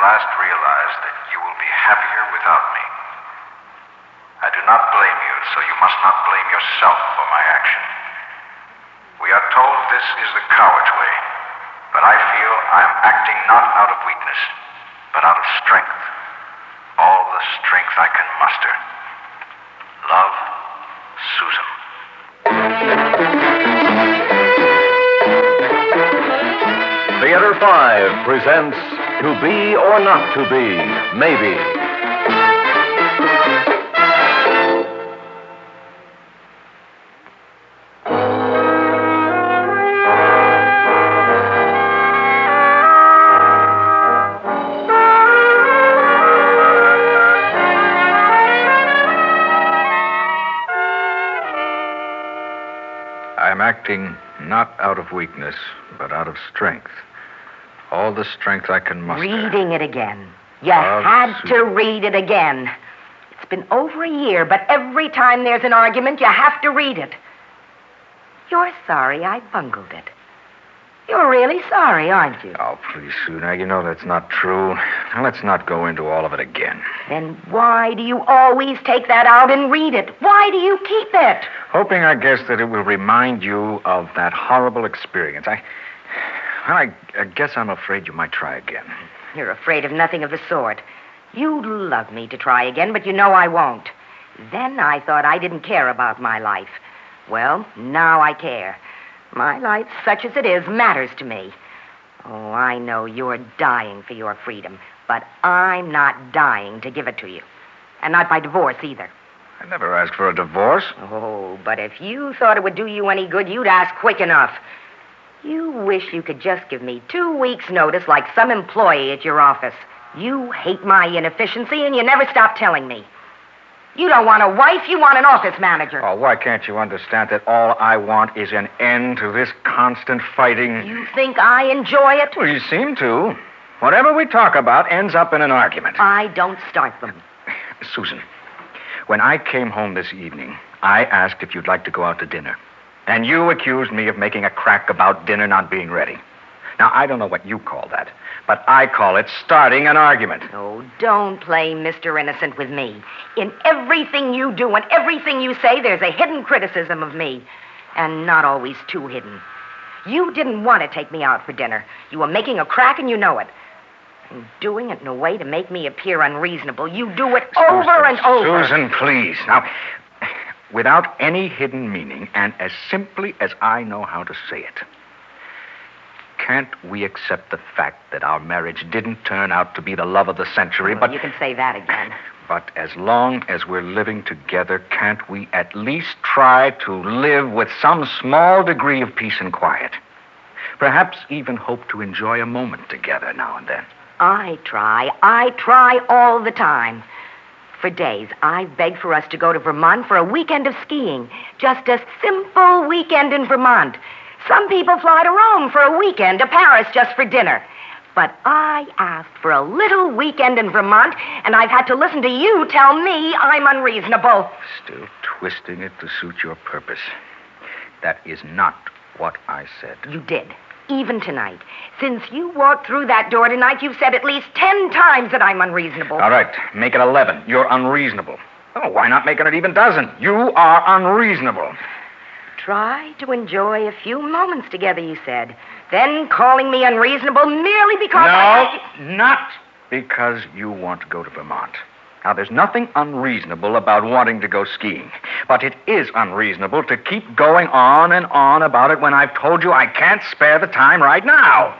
last realized that you will be happier without me. I do not blame you, so you must not blame yourself for my action. We are told this is the coward's way, but I feel I am acting not out of weakness, but out of strength. All the strength I can muster. Love, Susan. Theater 5 presents To Be or Not to Be, Maybe. I'm acting not out of weakness, but out of strength. All the strength I can muster. Reading it again. You had to read it again. It's been over a year, but every time there's an argument, you have to read it. You're sorry I bungled it. You're really sorry, aren't you? Oh, please, Sue. Now, you know that's not true. Now, let's not go into all of it again. Then why do you always take that out and read it? Why do you keep it? Hoping, I guess, that it will remind you of that horrible experience. I guess I'm afraid you might try again. You're afraid of nothing of the sort. You'd love me to try again, but you know I won't. Then I thought I didn't care about my life. Well, now I care. My life, such as it is, matters to me. Oh, I know you're dying for your freedom, but I'm not dying to give it to you. And not by divorce, either. I never asked for a divorce. Oh, but if you thought it would do you any good, you'd ask quick enough. You wish you could just give me 2 weeks' notice like some employee at your office. You hate my inefficiency, and you never stop telling me. You don't want a wife, you want an office manager. Oh, why can't you understand that all I want is an end to this constant fighting? You think I enjoy it? Well, you seem to. Whatever we talk about ends up in an argument. I don't start them. Susan, when I came home this evening, I asked if you'd like to go out to dinner. And you accused me of making a crack about dinner not being ready. Now, I don't know what you call that, but I call it starting an argument. Oh, don't play Mr. Innocent with me. In everything you do and everything you say, there's a hidden criticism of me. And not always too hidden. You didn't want to take me out for dinner. You were making a crack and you know it. And doing it in a way to make me appear unreasonable. You do it over and over. Susan, please. Now, without any hidden meaning and as simply as I know how to say it, can't we accept the fact that our marriage didn't turn out to be the love of the century, well, but... You can say that again. But as long as we're living together, can't we at least try to live with some small degree of peace and quiet? Perhaps even hope to enjoy a moment together now and then. I try all the time. For days, I've begged for us to go to Vermont for a weekend of skiing. Just a simple weekend in Vermont. Some people fly to Rome for a weekend, to Paris just for dinner. But I asked for a little weekend in Vermont, and I've had to listen to you tell me I'm unreasonable. Still twisting it to suit your purpose. That is not what I said. You did. Even tonight. Since you walked through that door tonight, you've said at least 10 times that I'm unreasonable. All right, make it 11. You're unreasonable. Oh, why not make it an even dozen? You are unreasonable. Try to enjoy a few moments together, you said. Then calling me unreasonable merely because not because you want to go to Vermont. Now, there's nothing unreasonable about wanting to go skiing. But it is unreasonable to keep going on and on about it when I've told you I can't spare the time right now.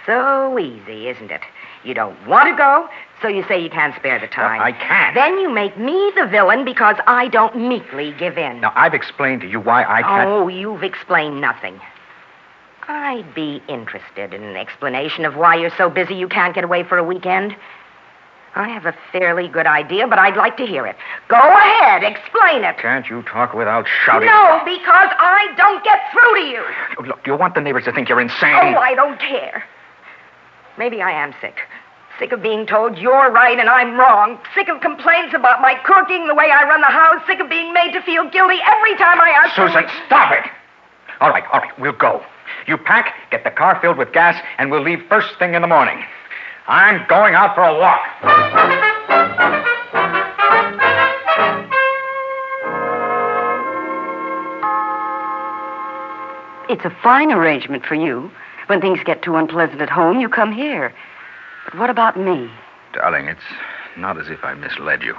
So easy, isn't it? You don't want to go, so you say you can't spare the time. Well, I can't. Then you make me the villain because I don't meekly give in. Now, I've explained to you why I can't... Oh, you've explained nothing. I'd be interested in an explanation of why you're so busy you can't get away for a weekend. I have a fairly good idea, but I'd like to hear it. Go ahead, explain it. Can't you talk without shouting? No, because I don't get through to you. Look, you want the neighbors to think you're insane. Oh, I don't care. Maybe I am sick. Sick of being told you're right and I'm wrong. Sick of complaints about my cooking, the way I run the house. Sick of being made to feel guilty every time I ask... Susan, stop it. All right, we'll go. You pack, get the car filled with gas, and we'll leave first thing in the morning. I'm going out for a walk. It's a fine arrangement for you. When things get too unpleasant at home, you come here. But what about me? Darling, it's not as if I misled you.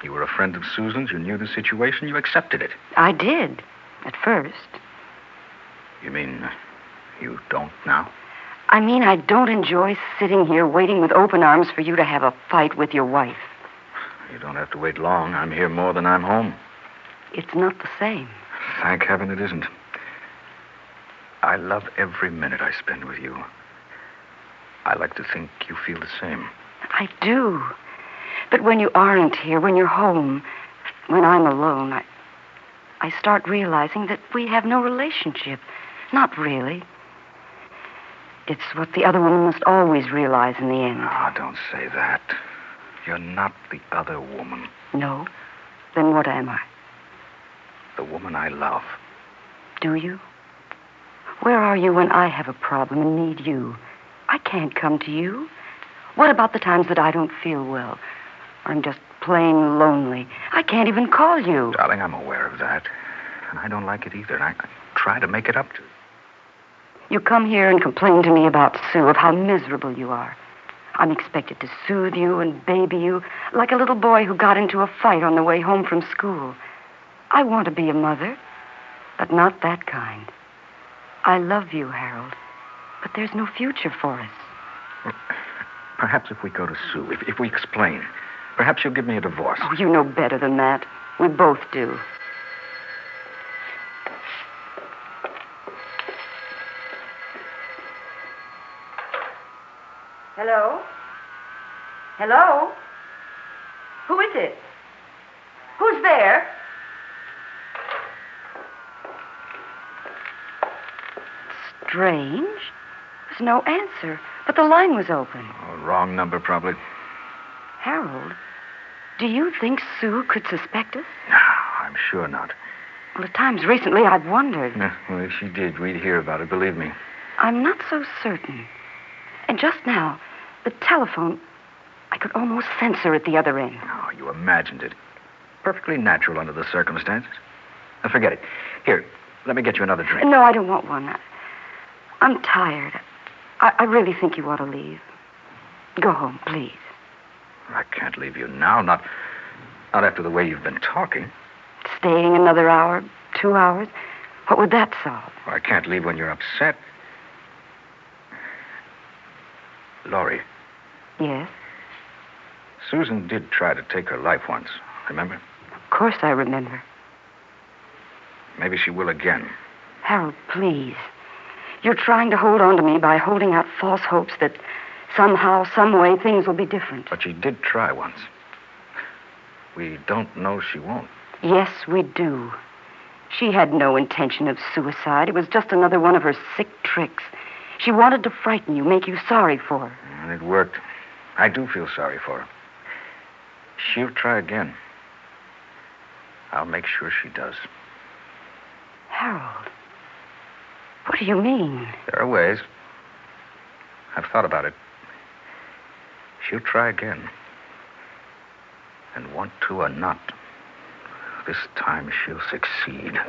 You were a friend of Susan's. You knew the situation. You accepted it. I did, at first. You mean you don't now? I mean, I don't enjoy sitting here waiting with open arms for you to have a fight with your wife. You don't have to wait long. I'm here more than I'm home. It's not the same. Thank heaven it isn't. I love every minute I spend with you. I like to think you feel the same. I do. But when you aren't here, when you're home, when I'm alone, I start realizing that we have no relationship. Not really. It's what the other woman must always realize in the end. Ah, don't say that. You're not the other woman. No? Then what am I? The woman I love. Do you? Where are you when I have a problem and need you? I can't come to you. What about the times that I don't feel well? Or I'm just plain lonely. I can't even call you. Darling, I'm aware of that. And I don't like it either. And I try to make it up to you. You come here and complain to me about Sue, of how miserable you are. I'm expected to soothe you and baby you like a little boy who got into a fight on the way home from school. I want to be a mother, but not that kind. I love you, Harold, but there's no future for us. Well, perhaps if we go to Sue, if we explain, perhaps she'll give me a divorce. Oh, you know better than that. We both do. Hello? Hello? Who is it? Who's there? Strange. There's no answer, but the line was open. Oh, wrong number, probably. Harold, do you think Sue could suspect us? No, I'm sure not. Well, at times recently I've wondered. No, well, if she did, we'd hear about it, believe me. I'm not so certain. And just now, the telephone, I could almost sense her at the other end. Oh, you imagined it. Perfectly natural under the circumstances. Now, forget it. Here, let me get you another drink. No, I don't want one. I'm tired. I really think you ought to leave. Go home, please. I can't leave you now, not after the way you've been talking. Staying another hour, 2 hours, what would that solve? I can't leave when you're upset. Laurie, Yes? Susan did try to take her life once, remember? Of course I remember. Maybe she will again. Harold, please. You're trying to hold on to me by holding out false hopes that somehow, some way, things will be different. But she did try once. We don't know she won't. Yes, we do. She had no intention of suicide. It was just another one of her sick tricks. She wanted to frighten you, make you sorry for her. And it worked. I do feel sorry for her. She'll try again. I'll make sure she does. Harold, what do you mean? There are ways. I've thought about it. She'll try again. And want to or not, this time she'll succeed.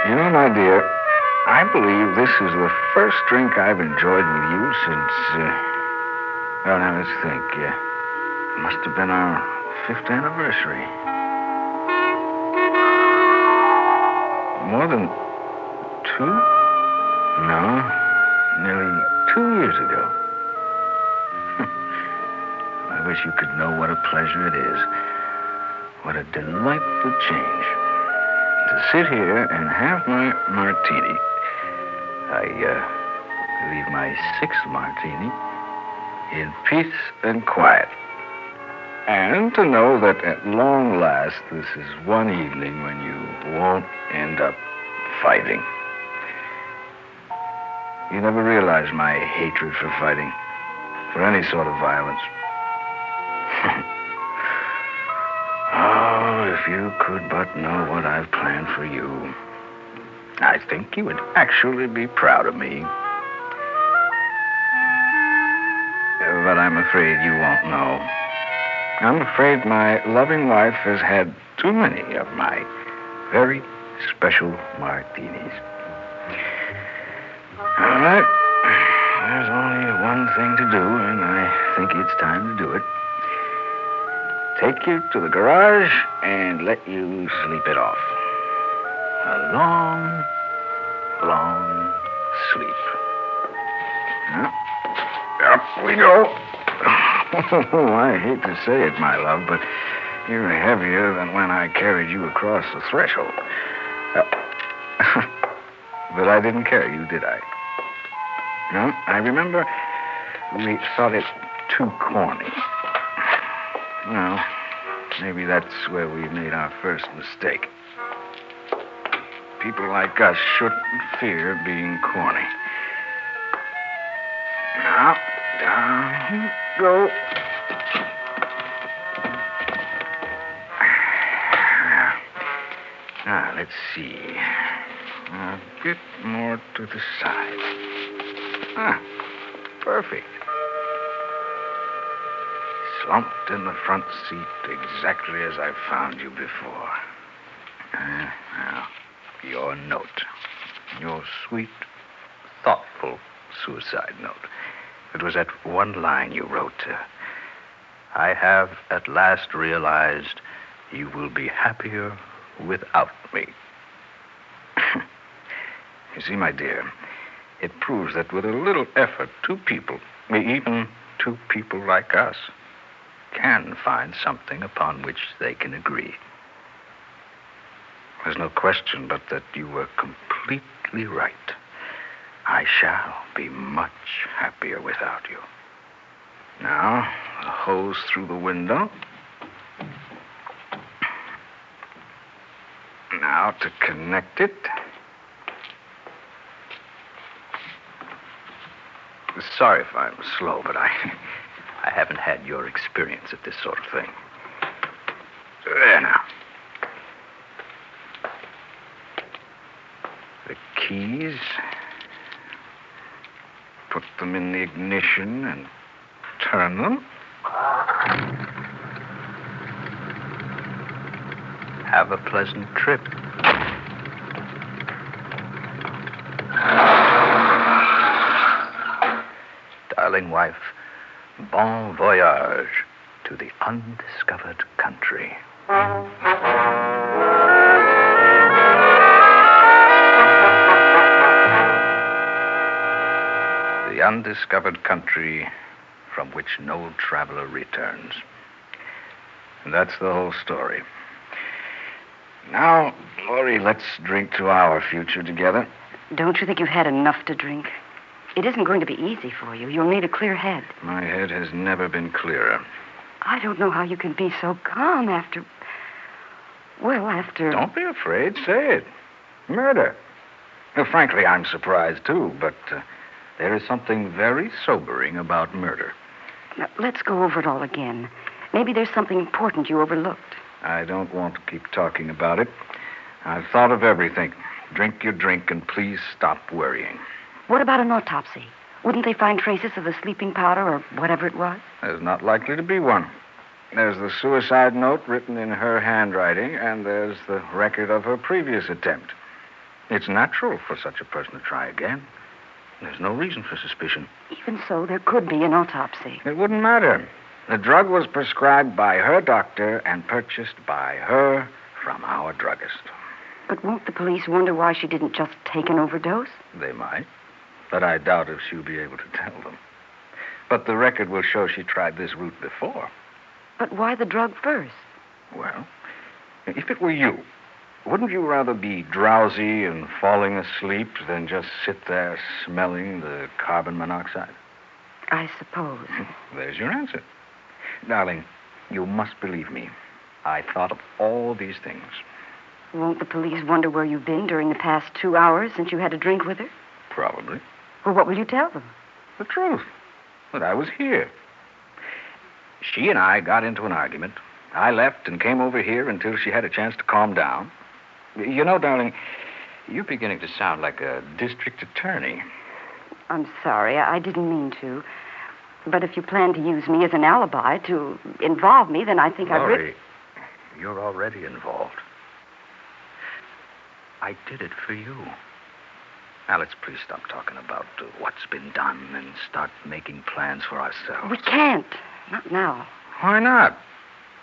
You know, my dear, I believe this is the first drink I've enjoyed with you since, well, now let's think. It must have been our 5th anniversary. More than 2? No, nearly 2 years ago. I wish you could know what a pleasure it is. What a delightful change. To sit here and have my martini. I leave my 6th martini in peace and quiet. And to know that at long last, this is one evening when you won't end up fighting. You never realized my hatred for fighting, for any sort of violence. Oh, if you could but know what I've planned for you. I think you would actually be proud of me. But I'm afraid you won't know. I'm afraid my loving wife has had too many of my very special martinis. All right. There's only one thing to do, and I think it's time to do it. Take you to the garage and let you sleep it off. A long, long sleep. Up we go. I hate to say it, my love, but you're heavier than when I carried you across the threshold. But I didn't carry you, did I? No, I remember we thought it too corny. Well, maybe that's where we made our first mistake. People like us shouldn't fear being corny. Now, down you go. Now, let's see. A bit more to the side. Perfect. Slumped in the front seat exactly as I found you before. Now, your note. Your sweet, thoughtful suicide note. It was that one line you wrote. I have at last realized you will be happier without me. You see, my dear, it proves that with a little effort, two people, even two people like us, can find something upon which they can agree. There's no question but that you were completely right. I shall be much happier without you. Now, the hose through the window. Now to connect it. Sorry if I'm slow, but I haven't had your experience at this sort of thing. There now. The keys. Put them in the ignition and turn them. Have a pleasant trip. Darling wife, bon voyage to the undiscovered country. The undiscovered country from which no traveler returns. And that's the whole story. Now, Laurie, let's drink to our future together. Don't you think you've had enough to drink? It isn't going to be easy for you. You'll need a clear head. My head has never been clearer. I don't know how you can be so calm after... Don't be afraid. Say it. Murder. Well, frankly, I'm surprised, too, but there is something very sobering about murder. Now, let's go over it all again. Maybe there's something important you overlooked. I don't want to keep talking about it. I've thought of everything. Drink your drink and please stop worrying. What about an autopsy? Wouldn't they find traces of the sleeping powder or whatever it was? There's not likely to be one. There's the suicide note written in her handwriting, and there's the record of her previous attempt. It's natural for such a person to try again. There's no reason for suspicion. Even so, there could be an autopsy. It wouldn't matter. The drug was prescribed by her doctor and purchased by her from our druggist. But won't the police wonder why she didn't just take an overdose? They might, but I doubt if she'll be able to tell them. But the record will show she tried this route before. But why the drug first? Well, if it were you, wouldn't you rather be drowsy and falling asleep than just sit there smelling the carbon monoxide? I suppose. There's your answer. Darling, you must believe me. I thought of all these things. Won't the police wonder where you've been during the past 2 hours since you had a drink with her? Probably. Well, what will you tell them? The truth. That I was here. She and I got into an argument. I left and came over here until she had a chance to calm down. You know, darling, you're beginning to sound like a district attorney. I'm sorry. I didn't mean to. But if you plan to use me as an alibi to involve me, then I think Laurie, you're already involved. I did it for you. Now, let's please stop talking about what's been done and start making plans for ourselves. We can't. Not now. Why not?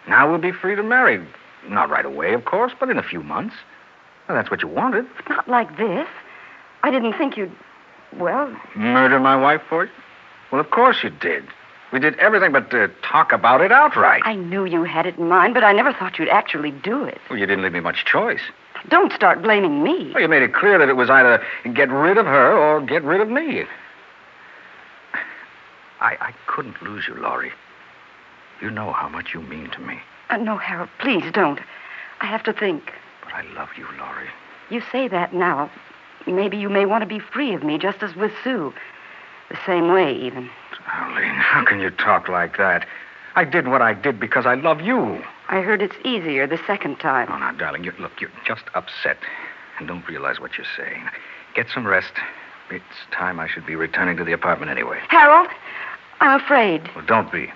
Now we'll be free to marry. Not right away, of course, but in a few months. Well, that's what you wanted. Not like this. I didn't think you'd, well... Murder my wife for you? Well, of course you did. We did everything but talk about it outright. I knew you had it in mind, but I never thought you'd actually do it. Well, you didn't leave me much choice. Don't start blaming me. Well, you made it clear that it was either get rid of her or get rid of me. I couldn't lose you, Laurie. You know how much you mean to me. No, Harold, please don't. I have to think. But I love you, Laurie. You say that now. Maybe you may want to be free of me, just as with Sue. The same way, even. Darling, how can you talk like that? I did what I did because I love you. I heard it's easier the second time. Oh, now, darling, look, you're just upset and don't realize what you're saying. Get some rest. It's time I should be returning to the apartment anyway. Harold, I'm afraid. Well, don't be.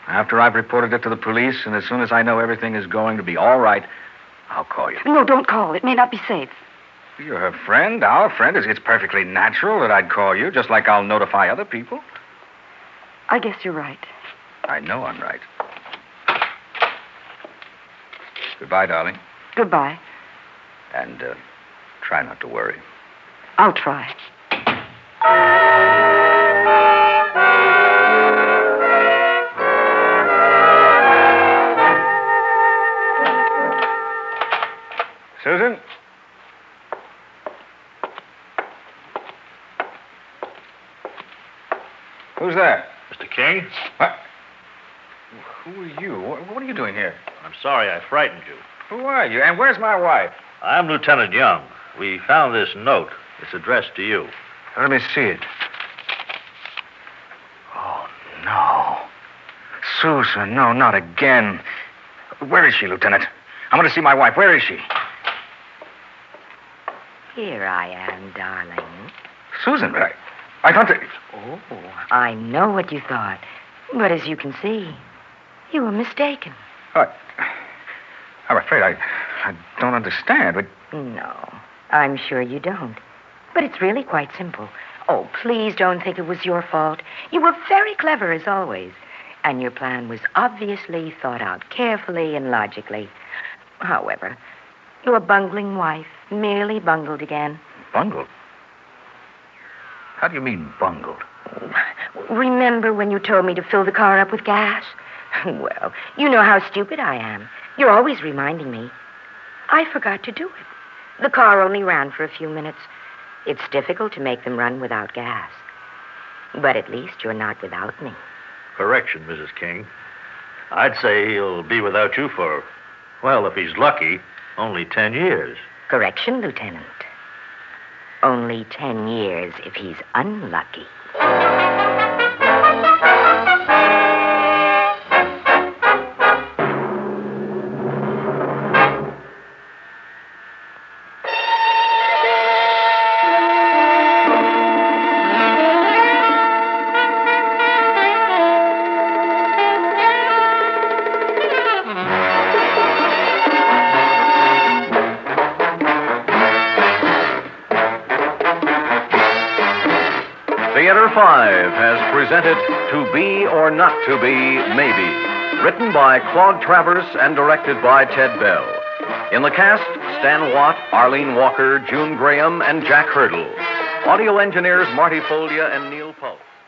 After I've reported it to the police, and as soon as I know everything is going to be all right, I'll call you. No, don't call. It may not be safe. You're her friend, our friend. It's perfectly natural that I'd call you, just like I'll notify other people. I guess you're right. I know I'm right. Goodbye, darling. Goodbye. And try not to worry. I'll try. Susan? Who's there? Mr. King? What? Who are you? What are you doing here? I'm sorry I frightened you. Who are you? And where's my wife? I'm Lieutenant Young. We found this note. It's addressed to you. Let me see it. Oh, no. Susan, no, not again. Where is she, Lieutenant? I want to see my wife. Where is she? Here I am, darling. Susan, I thought that... Oh, I know what you thought. But as you can see, you were mistaken. I'm afraid I don't understand. But... No, I'm sure you don't. But it's really quite simple. Oh, please don't think it was your fault. You were very clever, as always. And your plan was obviously thought out carefully and logically. However, your bungling wife merely bungled again. Bungled? How do you mean, bungled? Remember when you told me to fill the car up with gas? Well, you know how stupid I am. You're always reminding me. I forgot to do it. The car only ran for a few minutes. It's difficult to make them run without gas. But at least you're not without me. Correction, Mrs. King. I'd say he'll be without you for, well, if he's lucky, only 10 years. Correction, Lieutenant. Only 10 years if he's unlucky. Theater 5 has presented To Be or Not to Be, Maybe, written by Claude Travers and directed by Ted Bell. In the cast, Stan Watt, Arlene Walker, June Graham, and Jack Hurdle. Audio engineers Marty Foldia and Neil